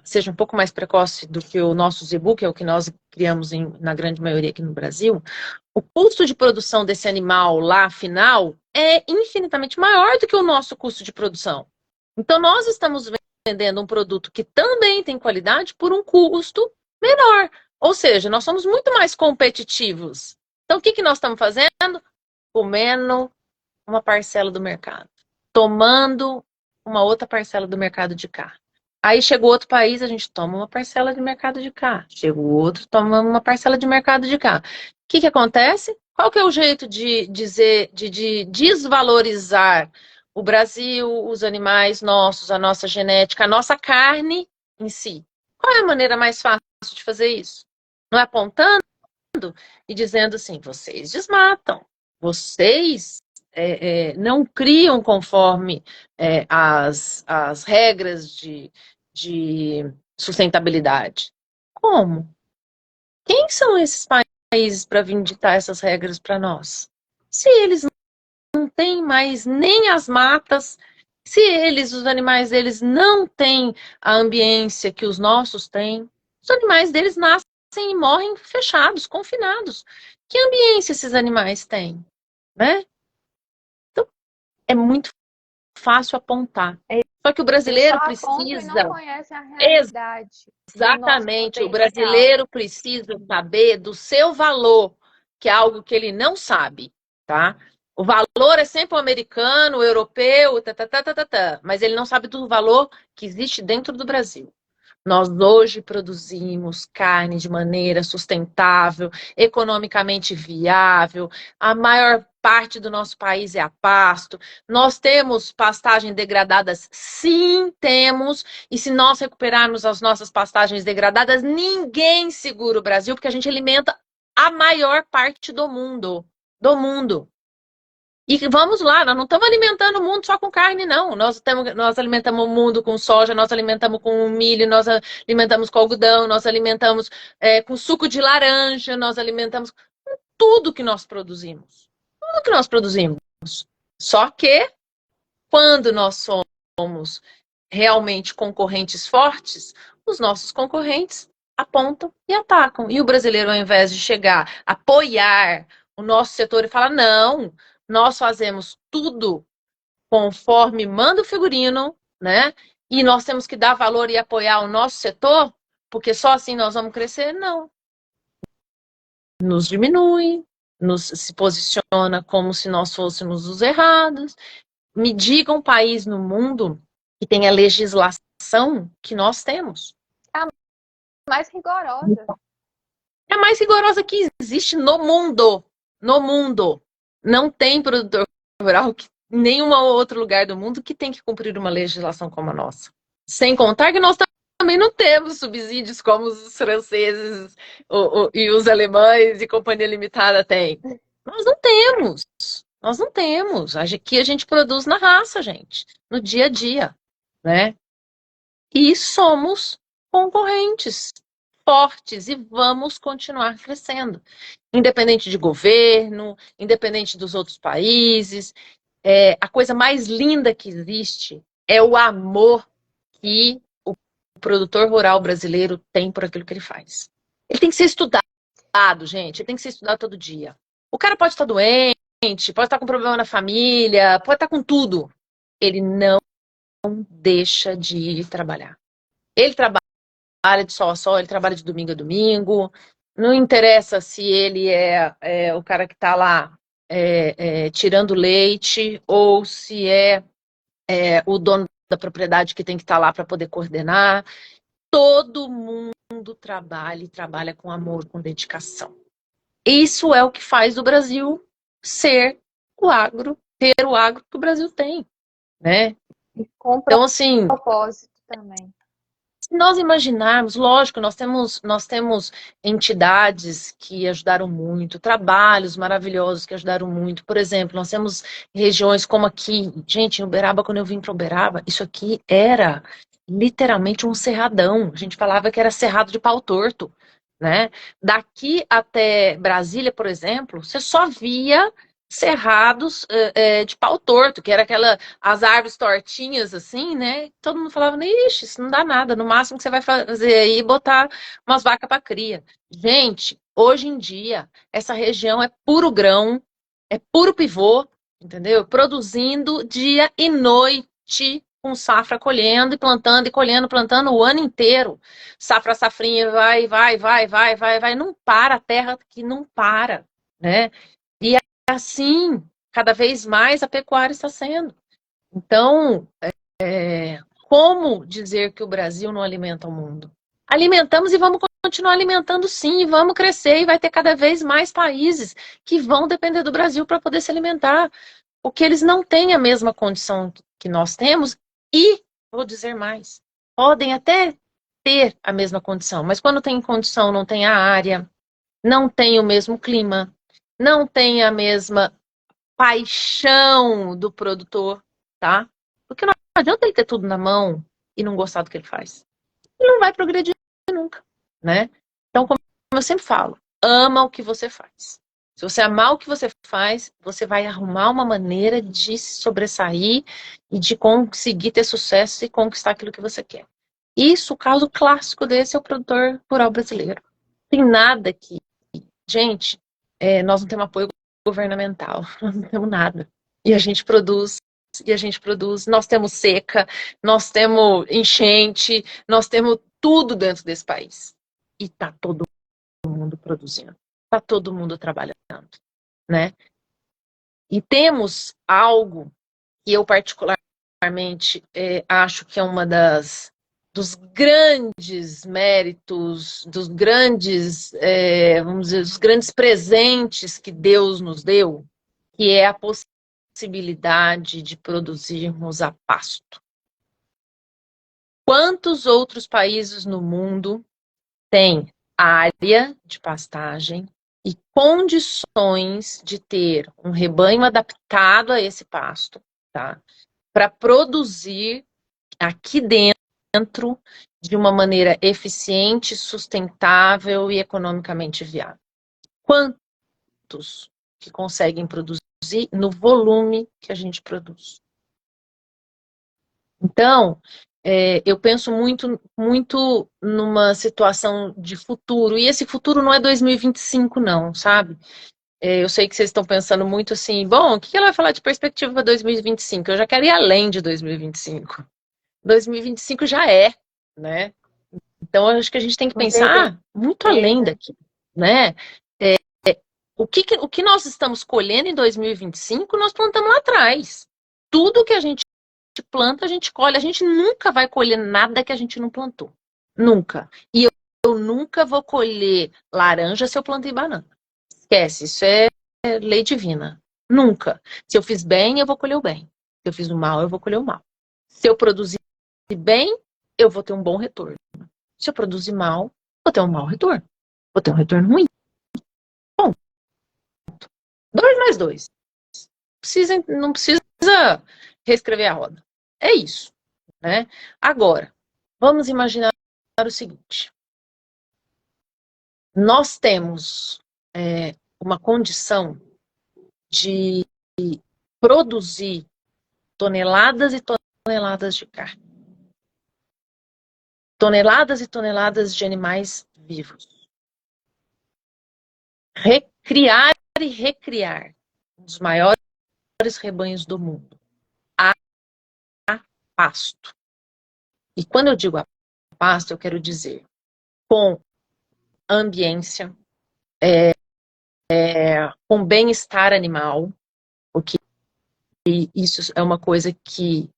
seja um pouco mais precoce do que o nosso zebu, que é o que nós criamos na grande maioria aqui no Brasil, o custo de produção desse animal lá, final, é infinitamente maior do que o nosso custo de produção. Então, nós estamos vendendo um produto que também tem qualidade por um custo menor. Ou seja, nós somos muito mais competitivos. Então, o que nós estamos fazendo? Comendo uma parcela do mercado. Tomando uma outra parcela do mercado de cá. Aí chegou outro país, a gente toma uma parcela de mercado de cá. Chegou outro, toma uma parcela de mercado de cá. O que acontece? Qual que é o jeito de desvalorizar o Brasil, os animais nossos, a nossa genética, a nossa carne em si? Qual é a maneira mais fácil de fazer isso? Não é apontando e dizendo assim, vocês desmatam, vocês não criam conforme as regras de sustentabilidade. Como? Quem são esses países para vir ditar essas regras para nós? Se eles não têm mais nem as matas, se os animais deles não têm a ambiência que os nossos têm, os animais deles nascem e morrem fechados, confinados. Que ambiência esses animais têm? Né? Então, é muito fácil apontar. Só que o brasileiro precisa... Não conhece a realidade. Exatamente. O brasileiro precisa saber do seu valor, que é algo que ele não sabe, tá? O valor é sempre o americano, o europeu, mas ele não sabe do valor que existe dentro do Brasil. Nós hoje produzimos carne de maneira sustentável, economicamente viável. A maior parte do nosso país é a pasto. Nós temos pastagens degradadas? Sim, temos. E se nós recuperarmos as nossas pastagens degradadas, ninguém segura o Brasil, porque a gente alimenta a maior parte do mundo. Do mundo. E vamos lá, nós não estamos alimentando o mundo só com carne, não. Nós alimentamos o mundo com soja, nós alimentamos com milho, nós alimentamos com algodão, nós alimentamos com suco de laranja, nós alimentamos com tudo que nós produzimos. Tudo que nós produzimos. Só que, quando nós somos realmente concorrentes fortes, os nossos concorrentes apontam e atacam. E o brasileiro, ao invés de chegar, apoiar o nosso setor e falar, não, nós fazemos tudo conforme manda o figurino, né? E nós temos que dar valor e apoiar o nosso setor, porque só assim nós vamos crescer? Não. Nos diminui, se posiciona como se nós fôssemos os errados. Me diga um país no mundo que tenha legislação que nós temos. É a mais rigorosa. É a mais rigorosa que existe no mundo. No mundo. Não tem produtor rural nenhum outro lugar do mundo que tem que cumprir uma legislação como a nossa. Sem contar que nós também não temos subsídios como os franceses e os alemães e companhia limitada têm. Nós não temos. Nós não temos. Aqui a gente produz na raça, gente, no dia a dia, né? E somos concorrentes fortes e vamos continuar crescendo. Independente de governo, independente dos outros países. A coisa mais linda que existe é o amor que o produtor rural brasileiro tem por aquilo que ele faz. Ele tem que ser estudado, gente. Ele tem que ser estudado todo dia. O cara pode estar doente, pode estar com problema na família, pode estar com tudo. Ele não deixa de ir trabalhar. Ele trabalha de sol a sol, ele trabalha de domingo a domingo. Não interessa se ele é o cara que está lá tirando leite ou se é o dono da propriedade que tem que estar lá para poder coordenar. Todo mundo trabalha e trabalha com amor, com dedicação. Isso é o que faz o Brasil ser o agro, ter o agro que o Brasil tem, né? E com Então, assim, propósito também. se nós imaginarmos, lógico, nós temos entidades que ajudaram muito, trabalhos maravilhosos que ajudaram muito. Por exemplo, nós temos regiões como aqui, gente, em Uberaba, quando eu vim para Uberaba, isso aqui era literalmente um cerradão. A gente falava que era cerrado de pau torto, né? Daqui até Brasília, por exemplo, você só via cerrados de pau torto, que era as árvores tortinhas assim, né? Todo mundo falava, ixi, isso não dá nada, no máximo que você vai fazer aí é botar umas vacas para cria. Gente, hoje em dia, essa região é puro grão, é puro pivô, entendeu? Produzindo dia e noite, com safra colhendo e plantando e colhendo, plantando o ano inteiro. Safra, safrinha, vai, não para, a terra que não para, né? E assim, cada vez mais a pecuária está sendo. Então, como dizer que o Brasil não alimenta o mundo? Alimentamos e vamos continuar alimentando sim, e vamos crescer, e vai ter cada vez mais países que vão depender do Brasil para poder se alimentar. Porque eles não têm a mesma condição que nós temos, e, vou dizer mais, podem até ter a mesma condição, mas quando tem condição, não tem a área, não tem o mesmo clima, não tem a mesma paixão do produtor, tá? Porque não adianta ele ter tudo na mão e não gostar do que ele faz. Ele não vai progredir nunca, né? Então, como eu sempre falo, ama o que você faz. Se você amar o que você faz, você vai arrumar uma maneira de se sobressair e de conseguir ter sucesso e conquistar aquilo que você quer. Isso, o caso clássico desse é o produtor rural brasileiro. Tem nada que... Gente, nós não temos apoio governamental, nós não temos nada. E a gente produz, nós temos seca, nós temos enchente, nós temos tudo dentro desse país. E tá todo mundo produzindo, tá todo mundo trabalhando, né? E temos algo que eu particularmente acho que é uma dos grandes méritos, dos grandes, vamos dizer, dos grandes presentes que Deus nos deu, que é a possibilidade de produzirmos a pasto. Quantos outros países no mundo têm área de pastagem e condições de ter um rebanho adaptado a esse pasto, tá? Para produzir aqui dentro de uma maneira eficiente, sustentável e economicamente viável. Quantos que conseguem produzir no volume que a gente produz? Então, eu penso muito numa situação de futuro, e esse futuro não é 2025 não, sabe? Eu sei que vocês estão pensando muito assim, bom, o que ela vai falar de perspectiva para 2025? Eu já quero ir além de 2025. 2025 já é, né? Então, eu acho que a gente tem que pensar muito além daqui, né? O que nós estamos colhendo em 2025, nós plantamos lá atrás. Tudo que a gente planta, a gente colhe. A gente nunca vai colher nada que a gente não plantou. Nunca. E eu nunca vou colher laranja se eu plantei banana. Esquece, isso é lei divina. Nunca. Se eu fiz bem, eu vou colher o bem. Se eu fiz o mal, eu vou colher o mal. Se eu produzir bem, eu vou ter um bom retorno. Se eu produzir mal, vou ter um mau retorno. Vou ter um retorno ruim. Bom, 2 mais 2. Não precisa reescrever a roda. É isso, né? Agora, vamos imaginar o seguinte. Nós temos uma condição de produzir toneladas e toneladas de carne. Toneladas e toneladas de animais vivos. Recriar e recriar um dos maiores rebanhos do mundo. A pasto. E quando eu digo a pasto, eu quero dizer com ambiência, com bem-estar animal, porque isso é uma coisa que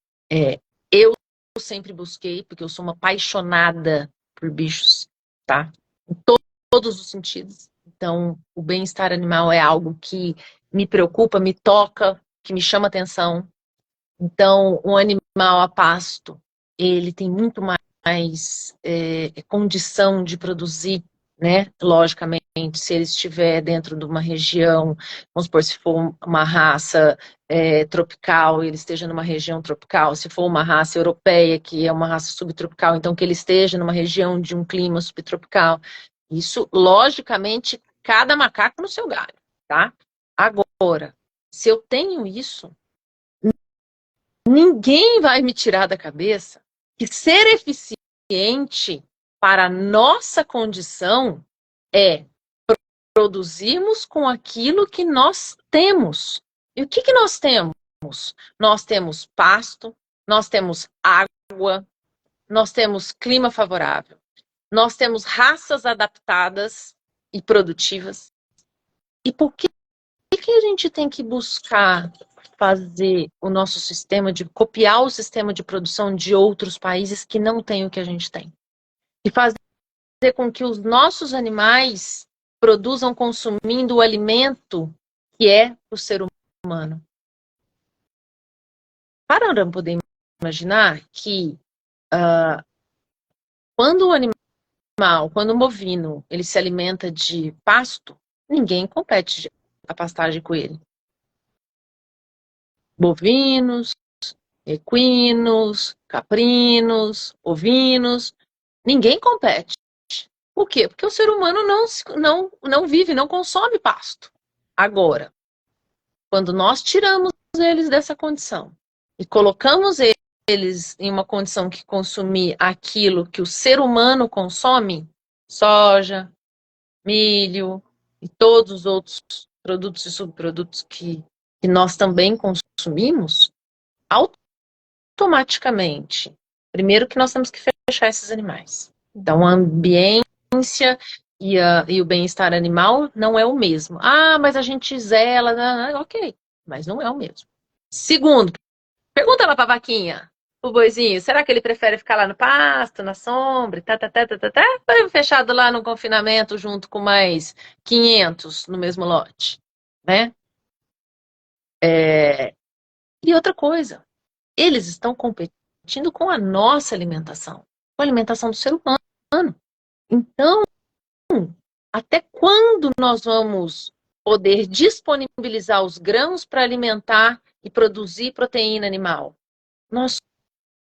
eu sempre busquei, porque eu sou uma apaixonada por bichos, tá? Em todos os sentidos. Então, o bem-estar animal é algo que me preocupa, me toca, que me chama atenção. Então, um animal a pasto, ele tem muito mais condição de produzir, né? Logicamente, se ele estiver dentro de uma região, vamos supor, se for uma raça tropical, ele esteja numa região tropical, se for uma raça europeia, que é uma raça subtropical, então que ele esteja numa região de um clima subtropical. Isso, logicamente, cada macaco no seu galho, tá? Agora, se eu tenho isso, ninguém vai me tirar da cabeça que ser eficiente para a nossa condição é produzirmos com aquilo que nós temos. E o que nós temos? Nós temos pasto, nós temos água, nós temos clima favorável, nós temos raças adaptadas e produtivas. E por que a gente tem que buscar fazer o nosso sistema copiar o sistema de produção de outros países que não têm o que a gente tem? E fazer com que os nossos animais produzam consumindo o alimento que é o ser humano. Para poder imaginar que quando o animal, quando o bovino, ele se alimenta de pasto, ninguém compete a pastagem com ele. Bovinos, equinos, caprinos, ovinos, ninguém compete. Por quê? Porque o ser humano não vive, não consome pasto. Agora, quando nós tiramos eles dessa condição e colocamos eles em uma condição que consumir aquilo que o ser humano consome, soja, milho e todos os outros produtos e subprodutos que nós também consumimos, automaticamente, primeiro que nós temos que fechar esses animais. Então, a ambiência e o bem-estar animal não é o mesmo. Ah, mas a gente zela, ok, mas não é o mesmo. Segundo, pergunta lá pra vaquinha, o boizinho, será que ele prefere ficar lá no pasto, na sombra, ou fechado lá no confinamento junto com mais 500 no mesmo lote, né? E outra coisa, eles estão competindo com a nossa alimentação, com a alimentação do ser humano. Então, até quando nós vamos poder disponibilizar os grãos para alimentar e produzir proteína animal? Nós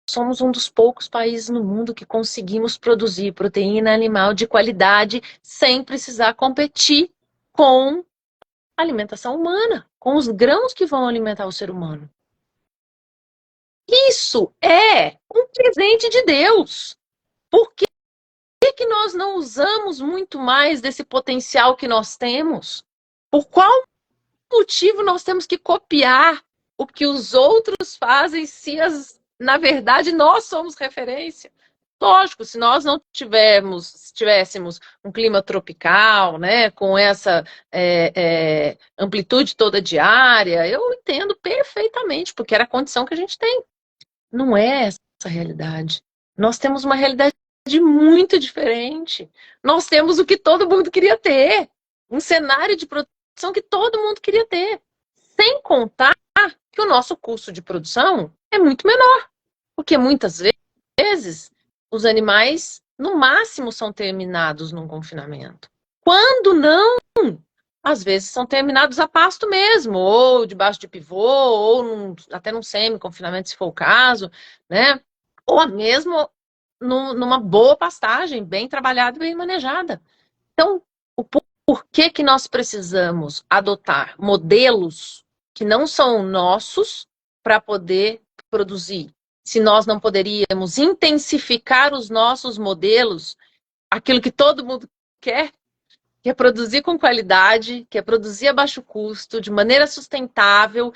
somos um dos poucos países no mundo que conseguimos produzir proteína animal de qualidade sem precisar competir com a alimentação humana, com os grãos que vão alimentar o ser humano. Isso é um presente de Deus. Por que nós não usamos muito mais desse potencial que nós temos? Por qual motivo nós temos que copiar o que os outros fazem na verdade, nós somos referência? Lógico, se nós não tivéssemos um clima tropical, né, com essa amplitude toda diária, eu entendo perfeitamente, porque era a condição que a gente tem. Não é essa a realidade. Nós temos uma realidade muito diferente. Nós temos o que todo mundo queria ter. Um cenário de produção que todo mundo queria ter. Sem contar que o nosso custo de produção é muito menor, porque muitas vezes os animais, no máximo, são terminados num confinamento. Quando não, às vezes são terminados a pasto mesmo, ou debaixo de pivô, ou até num semi-confinamento, se for o caso, né? Ou mesmo numa boa pastagem, bem trabalhada e bem manejada. Então, o porquê que nós precisamos adotar modelos que não são nossos para poder produzir? Se nós não poderíamos intensificar os nossos modelos, aquilo que todo mundo quer, que é produzir com qualidade, que é produzir a baixo custo, de maneira sustentável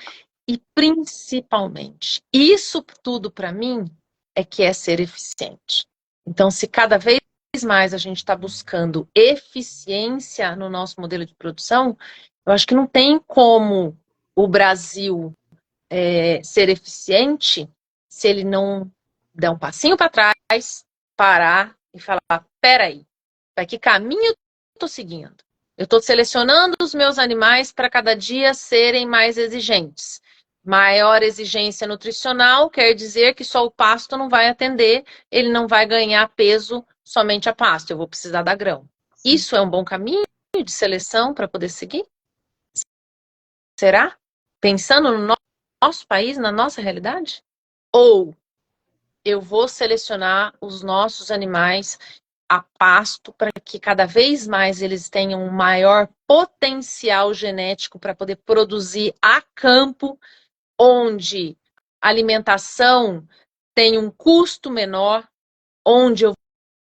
e principalmente, isso tudo para mim é que é ser eficiente. Então, se cada vez mais a gente está buscando eficiência no nosso modelo de produção, eu acho que não tem como o Brasil ser eficiente se ele não der um passinho para trás, parar e falar: peraí, para que caminho eu estou seguindo? Eu estou selecionando os meus animais para cada dia serem mais exigentes. Maior exigência nutricional quer dizer que só o pasto não vai atender, ele não vai ganhar peso somente a pasto, eu vou precisar dar grão. Isso é um bom caminho de seleção para poder seguir? Será? Pensando no nosso país, na nossa realidade? Ou eu vou selecionar os nossos animais a pasto para que cada vez mais eles tenham um maior potencial genético para poder produzir a campo, onde a alimentação tem um custo menor, onde eu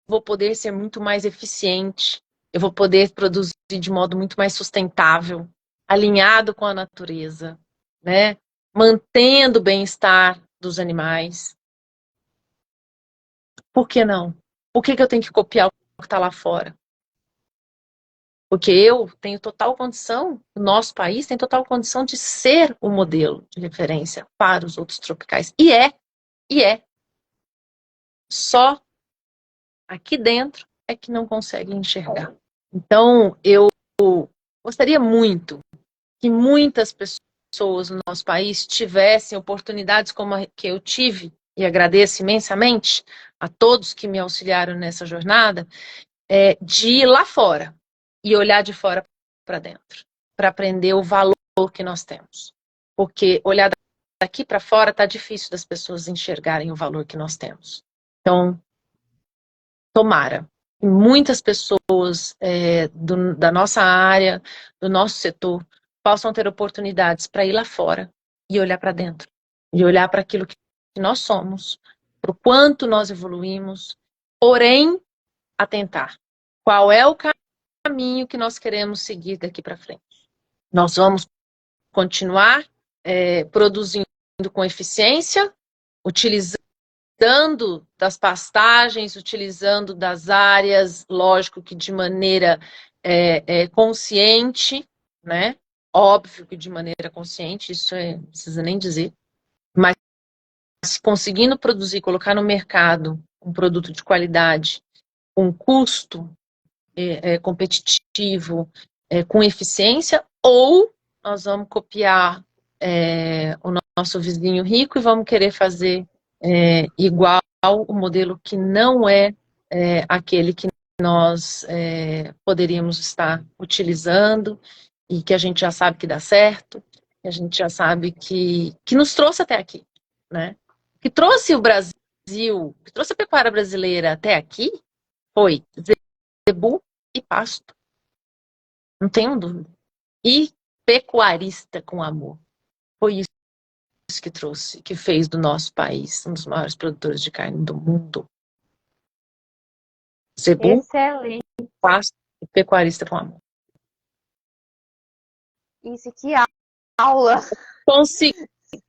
vou poder ser muito mais eficiente, eu vou poder produzir de modo muito mais sustentável, alinhado com a natureza, né? Mantendo o bem-estar dos animais. Por que não? Por que eu tenho que copiar o que está lá fora? Porque eu tenho total condição, o nosso país tem total condição de ser o modelo de referência para os outros tropicais. E é. Só aqui dentro é que não consegue enxergar. Então, eu gostaria muito que muitas pessoas no nosso país tivessem oportunidades como a que eu tive, e agradeço imensamente a todos que me auxiliaram nessa jornada, de ir lá fora e olhar de fora para dentro, para aprender o valor que nós temos. Porque olhar daqui para fora está difícil das pessoas enxergarem o valor que nós temos. Então, tomara que muitas pessoas da nossa área, do nosso setor, possam ter oportunidades para ir lá fora e olhar para dentro. E olhar para aquilo que nós somos, para o quanto nós evoluímos, porém, atentar. Qual é o caminho que nós queremos seguir daqui para frente? Nós vamos continuar produzindo com eficiência, utilizando das pastagens, utilizando das áreas, lógico que de maneira consciente, né? Óbvio que de maneira consciente, isso não precisa nem dizer, mas conseguindo produzir, colocar no mercado um produto de qualidade, com custo competitivo, com eficiência, ou nós vamos copiar o nosso vizinho rico e vamos querer fazer igual o modelo que não é aquele que nós poderíamos estar utilizando e que a gente já sabe que dá certo, que a gente já sabe que nos trouxe até aqui, né? Que trouxe o Brasil, que trouxe a pecuária brasileira até aqui foi zebu e pasto. Não tenho dúvida. E pecuarista com amor. Foi isso que trouxe, que fez do nosso país um dos maiores produtores de carne do mundo. Zebu, Excelente. pasto e pecuarista com amor. Isso, que aula!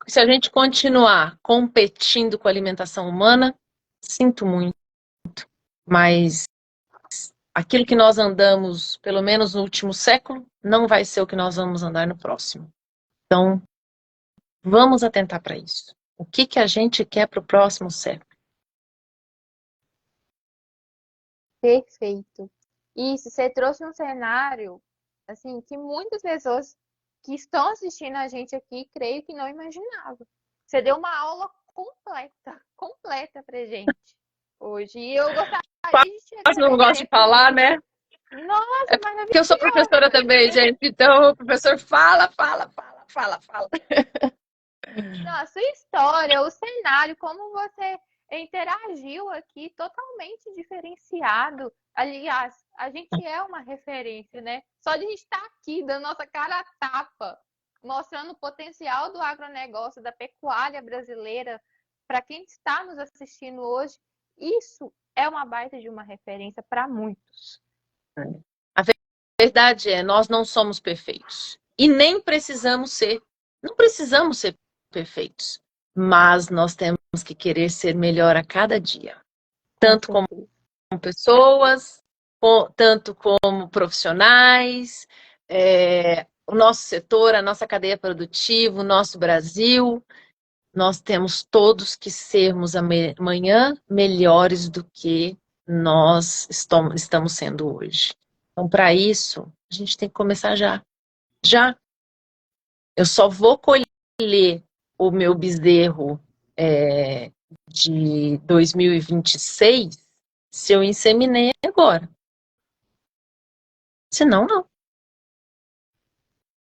Se a gente continuar competindo com a alimentação humana, sinto muito, mas aquilo que nós andamos, pelo menos no último século, não vai ser o que nós vamos andar no próximo. Então, vamos atentar para isso. O que a gente quer para o próximo século? Perfeito. Isso, você trouxe um cenário, assim, que muitas pessoas que estão assistindo a gente aqui, creio que não imaginavam. Você deu uma aula completa pra gente hoje. E eu gostaria de te Quase não gosto de agradecer por falar, isso. né? Nossa, É porque eu sou professora maravilhoso! também, gente. Então, o professor fala, fala, fala, fala, fala. Não, a sua história, o cenário, como você interagiu aqui, totalmente diferenciado. Aliás, a gente é uma referência, né? Só de a gente estar aqui, dando nossa cara a tapa, mostrando o potencial do agronegócio, da pecuária brasileira, para quem está nos assistindo hoje, isso é uma baita de uma referência para muitos. A verdade é, nós não somos perfeitos. E nem precisamos ser. Não precisamos ser perfeitos. Mas nós temos que querer ser melhor a cada dia. Tanto como pessoas, tanto como profissionais, o nosso setor, a nossa cadeia produtiva, o nosso Brasil. Nós temos todos que sermos amanhã melhores do que nós estamos sendo hoje. Então, para isso, a gente tem que começar já. Já. Eu só vou colher o meu bezerro de 2026 se eu inseminei agora. Senão, não.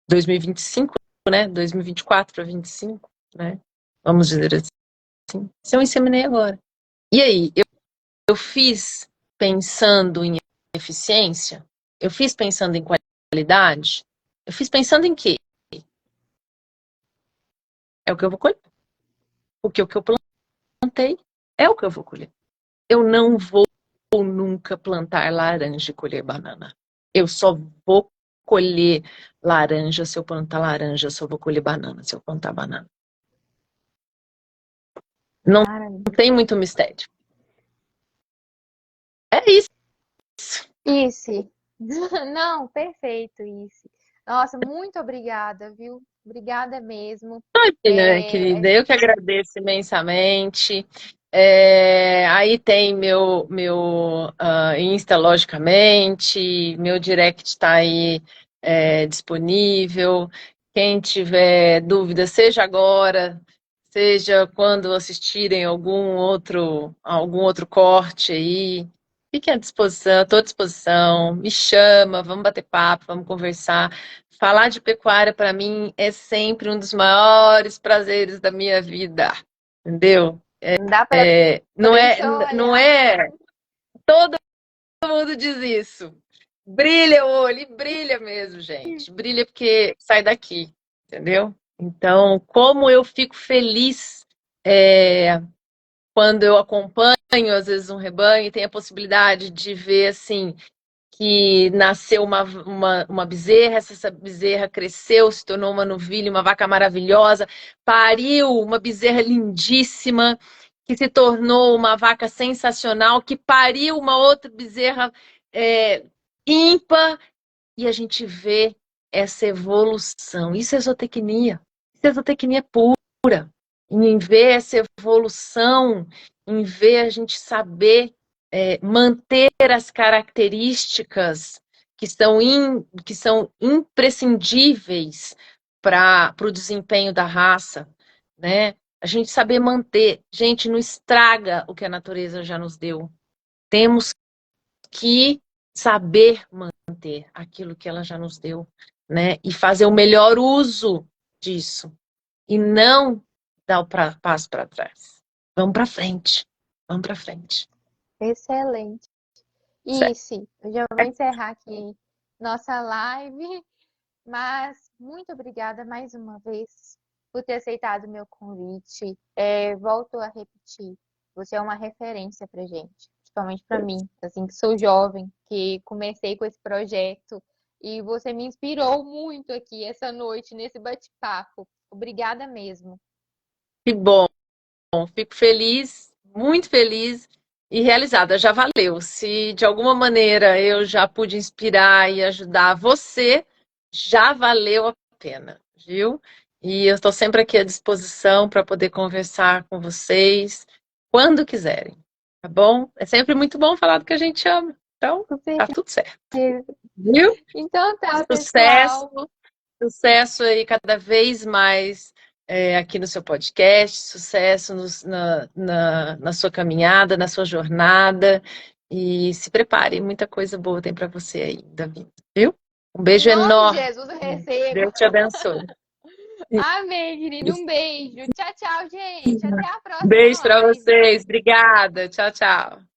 2025, né? 2024 para 25, né? Vamos dizer assim. Se eu inseminei agora. E aí, eu fiz pensando em eficiência? Eu fiz pensando em qualidade? Eu fiz pensando em quê? É o que eu vou colher. Porque o que eu plantei é o que eu vou colher. Eu não vou nunca plantar laranja e colher banana. Eu só vou colher laranja se eu plantar laranja, só vou colher banana se eu plantar banana. Não tem muito mistério. É isso. Isso. Não, perfeito, isso. Nossa, muito obrigada, viu? Obrigada mesmo. Imagina, querida, eu que agradeço imensamente. Aí tem meu Insta, logicamente, meu direct está aí disponível. Quem tiver dúvida, seja agora, seja quando assistirem algum outro corte aí, fiquem à disposição, estou à disposição, me chama, vamos bater papo, vamos conversar. Falar de pecuária para mim é sempre um dos maiores prazeres da minha vida, entendeu? Dá para Não é. Todo mundo diz isso. Brilha o olho, e brilha mesmo, gente. Brilha porque sai daqui, entendeu? Então, como eu fico feliz quando eu acompanho, às vezes, um rebanho e tenho a possibilidade de ver assim que nasceu uma bezerra, essa bezerra cresceu, se tornou uma novilha, uma vaca maravilhosa, pariu uma bezerra lindíssima, que se tornou uma vaca sensacional, que pariu uma outra bezerra ímpar, e a gente vê essa evolução. Isso é zootecnia. Isso é zootecnia pura. Em ver essa evolução, em ver a gente saber manter as características que são imprescindíveis para o desempenho da raça, né? A gente saber manter. Gente, não estraga o que a natureza já nos deu. Temos que saber manter aquilo que ela já nos deu, né? E fazer o melhor uso disso. E não dar o passo para trás. Vamos para frente. Vamos para frente. Excelente. Isso, eu já vou encerrar aqui nossa live, mas muito obrigada mais uma vez por ter aceitado o meu convite. Volto a repetir, você é uma referência para gente, principalmente para mim, assim, que sou jovem, que comecei com esse projeto e você me inspirou muito aqui essa noite, nesse bate-papo. Obrigada mesmo. Que bom. Fico feliz, muito feliz e realizada. Já valeu. Se de alguma maneira eu já pude inspirar e ajudar você, já valeu a pena, viu? E eu estou sempre aqui à disposição para poder conversar com vocês quando quiserem, tá bom? É sempre muito bom falar do que a gente ama. Então, tá tudo certo. Viu? Então tá, Sucesso. pessoal. Sucesso aí cada vez mais aqui no seu podcast, sucesso na sua caminhada, na sua jornada. E se prepare, muita coisa boa tem para você aí, Davi, viu? Um Em beijo nome de enorme. Jesus, eu recebo. Deus te abençoe. Amém, querido. Um beijo. Tchau, tchau, gente. Até a próxima Beijo para live. vocês. Obrigada. Tchau, tchau.